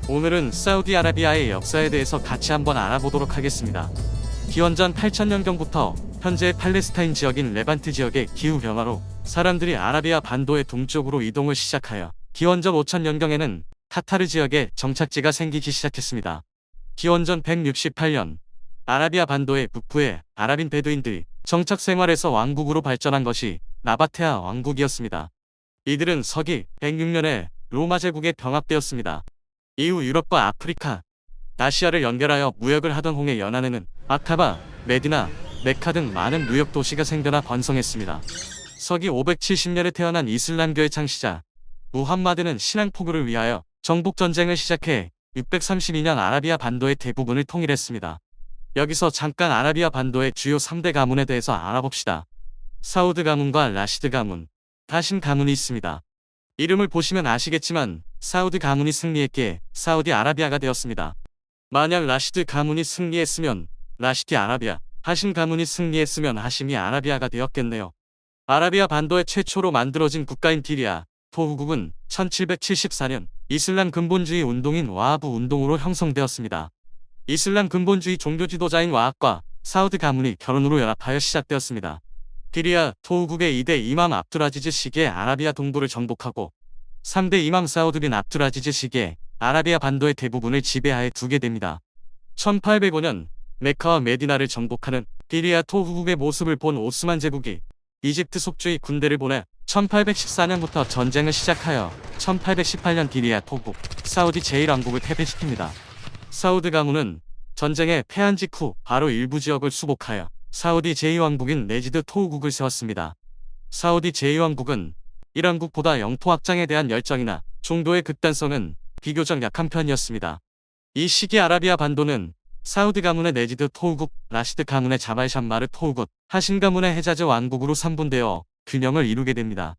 오늘은 사우디아라비아의 역사에 대해서 같이 한번 알아보도록 하겠습니다. 기원전 8000년경부터 현재 팔레스타인 지역인 레반트 지역의 기후변화로 사람들이 아라비아 반도의 동쪽으로 이동을 시작하여 기원전 5000년경에는 카타르 지역에 정착지가 생기기 시작했습니다. 기원전 168년 아라비아 반도의 북부에 아랍인 베두인들이 정착 생활에서 왕국으로 발전한 것이 나바테아 왕국이었습니다. 이들은 서기 106년에 로마 제국에 병합되었습니다. 이후 유럽과 아프리카, 아시아를 연결하여 무역을 하던 홍해 연안에는 아카바, 메디나, 메카 등 많은 무역 도시가 생겨나 번성했습니다. 서기 570년에 태어난 이슬람교의 창시자 무함마드는 신앙 포교를 위하여 정복 전쟁을 시작해 632년 아라비아 반도의 대부분을 통일했습니다. 여기서 잠깐 아라비아 반도의 주요 3대 가문에 대해서 알아봅시다. 사우드 가문과 라시드 가문, 하심 가문이 있습니다. 이름을 보시면 아시겠지만 사우드 가문이 승리했기에 사우디 아라비아가 되었습니다. 만약 라시드 가문이 승리했으면 라시디 아라비아, 하심 가문이 승리했으면 하심이 아라비아가 되었겠네요. 아라비아 반도의 최초로 만들어진 국가인 디리아, 토후국은 1774년 이슬람 근본주의 운동인 와하브 운동으로 형성되었습니다. 이슬람 근본주의 종교 지도자인 와합과 사우드 가문이 결혼으로 연합하여 시작되었습니다. 디리아, 토후국의 2대 이맘 압두라지즈 시기에 아라비아 동부를 정복하고 3대 이맘 사우드 빈 압두라지즈 시기에 아라비아 반도의 대부분을 지배하에 두게 됩니다. 1805년 메카와 메디나를 정복하는 디리아 토후국의 모습을 본 오스만 제국이 이집트 속주의 군대를 보내 1814년부터 전쟁을 시작하여 1818년 디리아 토국, 사우디 제1왕국을 패배시킵니다. 사우드 가문은 전쟁에 패한 직후 바로 일부 지역을 수복하여 사우디 제2왕국인 네지드 토우국을 세웠습니다. 사우디 제2왕국은 1왕국보다 영토 확장에 대한 열정이나 종도의 극단성은 비교적 약한 편이었습니다. 이 시기 아라비아 반도는 사우드 가문의 네지드 토우국, 라시드 가문의 자발 샴마르 토우국, 하심 가문의 헤자즈 왕국으로 3분되어 균형을 이루게 됩니다.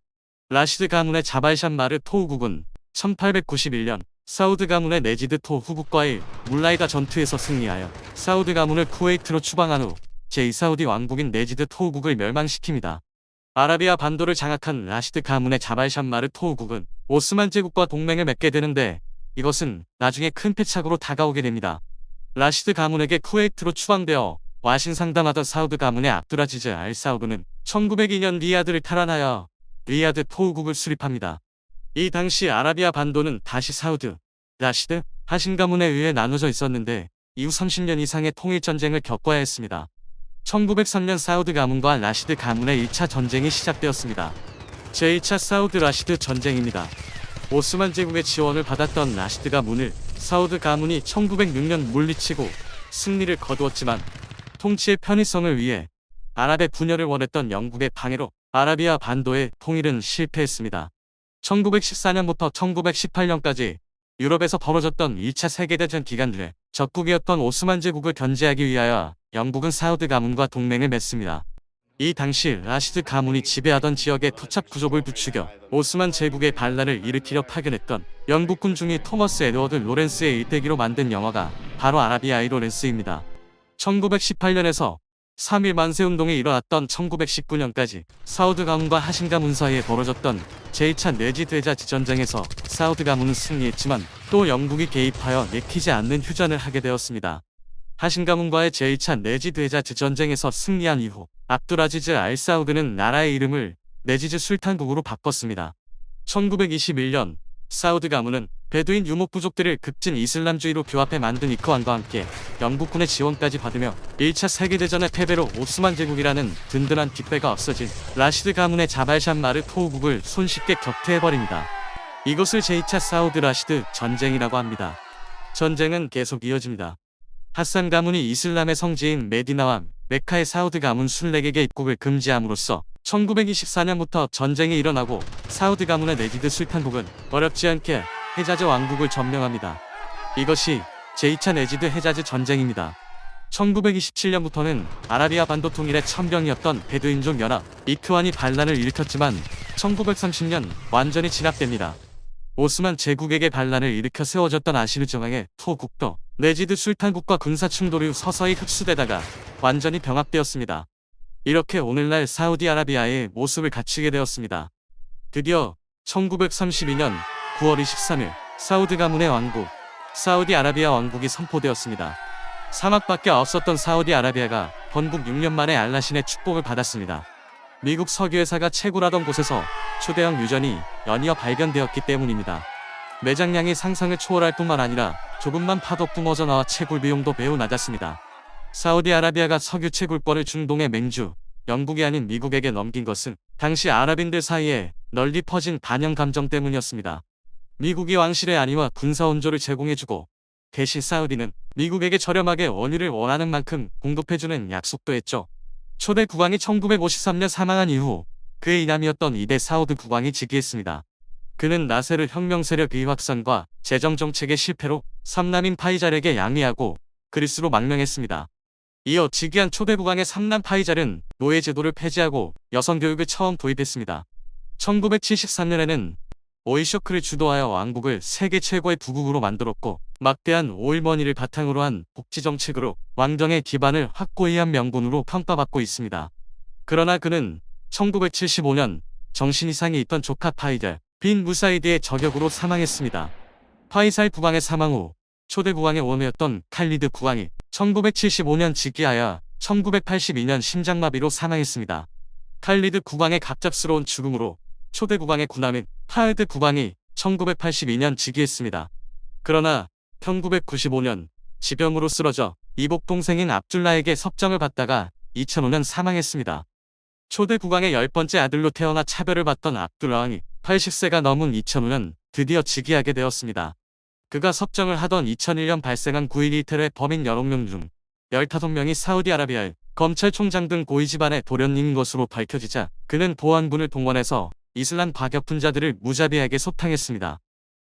라시드 가문의 자발 샴마르 토우국은 1891년 사우드 가문의 네지드 토후국과의 물라이다 전투에서 승리하여 사우드 가문을 쿠웨이트로 추방한 후 제2사우디 왕국인 네지드 토우국을 멸망시킵니다. 아라비아 반도를 장악한 라시드 가문의 자발 샴마르 토우국은 오스만 제국과 동맹을 맺게 되는데 이것은 나중에 큰 패착으로 다가오게 됩니다. 라시드 가문에게 쿠웨이트로 추방되어 와신 상담하던 사우드 가문의 압두라지즈 알 사우드는 1902년 리야드를 탈환하여 리야드 토우국을 수립합니다. 이 당시 아라비아 반도는 다시 사우드, 라시드, 하심 가문에 의해 나눠져 있었는데 이후 30년 이상의 통일전쟁을 겪어야 했습니다. 1903년 사우드 가문과 라시드 가문의 1차 전쟁이 시작되었습니다. 제2차 사우드 라시드 전쟁입니다. 오스만 제국의 지원을 받았던 라시드 가문을 사우드 가문이 1906년 물리치고 승리를 거두었지만 통치의 편의성을 위해 아랍의 분열을 원했던 영국의 방해로 아라비아 반도의 통일은 실패했습니다. 1914년부터 1918년까지 유럽에서 벌어졌던 1차 세계대전 기간 중에 적국이었던 오스만 제국을 견제하기 위하여 영국은 사우드 가문과 동맹을 맺습니다. 이 당시 라시드 가문이 지배하던 지역에 토착 부족을 부추겨 오스만 제국의 반란을 일으키려 파견했던 영국군 중위 토머스 에드워드 로렌스의 일대기로 만든 영화가 바로 아라비아의 로렌스입니다. 1918년에서 3.1 만세운동이 일어났던 1919년까지 사우드 가문과 하심 가문 사이에 벌어졌던 제2차 네지드 헤자즈 전쟁에서 사우드 가문은 승리했지만 또 영국이 개입하여 내키지 않는 휴전을 하게 되었습니다. 하심 가문과의 제2차 네지드 헤자즈 전쟁에서 승리한 이후 압두라지즈 알 사우드는 나라의 이름을 네지드 술탄국으로 바꿨습니다. 1921년 사우드 가문은 베두인 유목 부족들을 급진 이슬람주의로 교합해 만든 이크완과 함께 영국군의 지원까지 받으며 1차 세계대전의 패배로 오스만 제국이라는 든든한 뒷배가 없어진 라시드 가문의 자발 샴마르 토우국을 손쉽게 격퇴해버립니다. 이것을 제2차 사우드 라시드 전쟁이라고 합니다. 전쟁은 계속 이어집니다. 하산 가문이 이슬람의 성지인 메디나와 메카의 사우드 가문 순렉에게 입국을 금지함으로써 1924년부터 전쟁이 일어나고 사우드 가문의 네지드 술탄국은 어렵지 않게 헤자즈 왕국을 점령합니다. 이것이 제2차 네지드 헤자즈 전쟁입니다. 1927년부터는 아라비아 반도 통일의 천병이었던 베두인족 연합 이크완이 반란을 일으켰지만 1930년 완전히 진압됩니다. 오스만 제국에게 반란을 일으켜 세워졌던 아시르 정왕의 토국도 네지드 술탄국과 군사 충돌 후 서서히 흡수되다가 완전히 병합되었습니다. 이렇게 오늘날 사우디아라비아의 모습을 갖추게 되었습니다. 드디어 1932년 9월 23일 사우드 가문의 왕국 사우디아라비아 왕국이 선포되었습니다. 사막밖에 없었던 사우디아라비아가 건국 6년 만에 알라신의 축복을 받았습니다. 미국 석유회사가 채굴하던 곳에서 초대형 유전이 연이어 발견되었기 때문입니다. 매장량이 상상을 초월할 뿐만 아니라 조금만 파도 뿜어져 나와 채굴 비용도 매우 낮았습니다. 사우디아라비아가 석유 채굴권을 중동의 맹주, 영국이 아닌 미국에게 넘긴 것은 당시 아랍인들 사이에 널리 퍼진 반영 감정 때문이었습니다. 미국이 왕실의 안위와 군사 원조를 제공해주고 대신 사우디는 미국에게 저렴하게 원유를 원하는 만큼 공급해주는 약속도 했죠. 초대 국왕이 1953년 사망한 이후 그의 이남이었던 2대 사우드 국왕이 즉위했습니다. 그는 나세르 혁명 세력의 확산과 재정정책의 실패로 삼남인 파이잘에게 양위하고 그리스로 망명했습니다. 이어 즉위한 초대 국왕의 삼남 파이잘은 노예 제도를 폐지하고 여성 교육을 처음 도입했습니다. 1973년에는 오이쇼크를 주도하여 왕국을 세계 최고의 부국으로 만들었고 막대한 오일머니를 바탕으로 한 복지정책으로 왕정의 기반을 확고히 한 명분으로 평가받고 있습니다. 그러나 그는 1975년 정신 이상이 있던 조카 파이잘 빈 무사이드의 저격으로 사망했습니다. 파이살 국왕의 사망 후 초대 국왕의 원우였던 칼리드 국왕이 1975년 즉위하여 1982년 심장마비로 사망했습니다. 칼리드 국왕의 갑작스러운 죽음으로 초대 국왕의 구남인 파흐드 국왕이 1982년 즉위했습니다. 그러나 1995년 지병으로 쓰러져 이복 동생인 압둘라에게 섭정을 받다가 2005년 사망했습니다. 초대 국왕의 10번째 아들로 태어나 차별을 받던 압둘라 왕이 80세가 넘은 2005년 드디어 즉위하게 되었습니다. 그가 섭정을 하던 2001년 발생한 9.12 테러의 범인 11명 중 15명이 사우디아라비아의 검찰총장 등 고위 집안의 도련님인 것으로 밝혀지자 그는 보안군을 동원해서 이슬람 과격분자들을 무자비하게 소탕했습니다.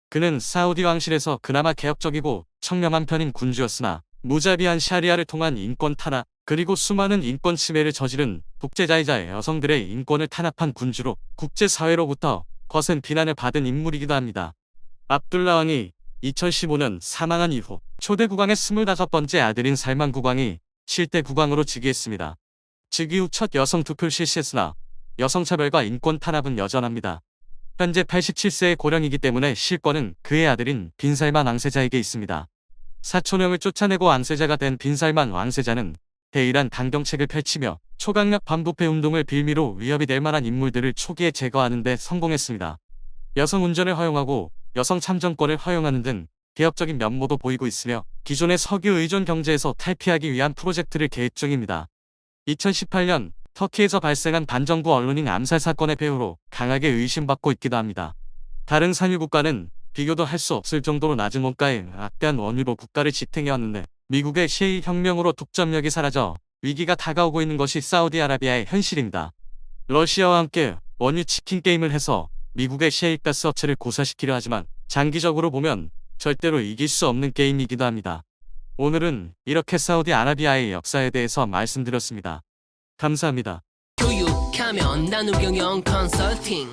그는 사우디 왕실에서 그나마 개혁적이고 청렴한 편인 군주였으나 무자비한 샤리아를 통한 인권 탄압 그리고 수많은 인권 침해를 저지른 독재자이자 여성들의 인권을 탄압한 군주로 국제사회로부터 거센 비난을 받은 인물이기도 합니다. 압둘라 왕이 2015년 사망한 이후 초대 국왕의 25번째 아들인 살만 국왕이 7대 국왕으로 즉위했습니다. 즉위 후 첫 여성 투표를 실시했으나 여성차별과 인권 탄압은 여전합니다. 현재 87세의 고령이기 때문에 실권은 그의 아들인 빈살만 왕세자에게 있습니다. 사촌형을 쫓아내고 왕세자가 된 빈살만 왕세자는 대일한 강경책을 펼치며 초강력 반부패 운동을 빌미로 위협이 될 만한 인물들을 초기에 제거하는 데 성공했습니다. 여성 운전을 허용하고 여성 참정권을 허용하는 등 개혁적인 면모도 보이고 있으며 기존의 석유 의존 경제에서 탈피하기 위한 프로젝트를 계획 중입니다. 2018년 터키에서 발생한 반정부 언론인 암살 사건의 배후로 강하게 의심받고 있기도 합니다. 다른 산유 국가는 비교도 할 수 없을 정도로 낮은 원가에 악대한 원유로 국가를 지탱해왔는데 미국의 셰이 혁명으로 독점력이 사라져 위기가 다가오고 있는 것이 사우디아라비아의 현실입니다. 러시아와 함께 원유 치킨 게임을 해서 미국의 셰일 가스 업체를 고사시키려 하지만 장기적으로 보면 절대로 이길 수 없는 게임이기도 합니다. 오늘은 이렇게 사우디아라비아의 역사에 대해서 말씀드렸습니다. 감사합니다. 교육하면 나누경영 컨설팅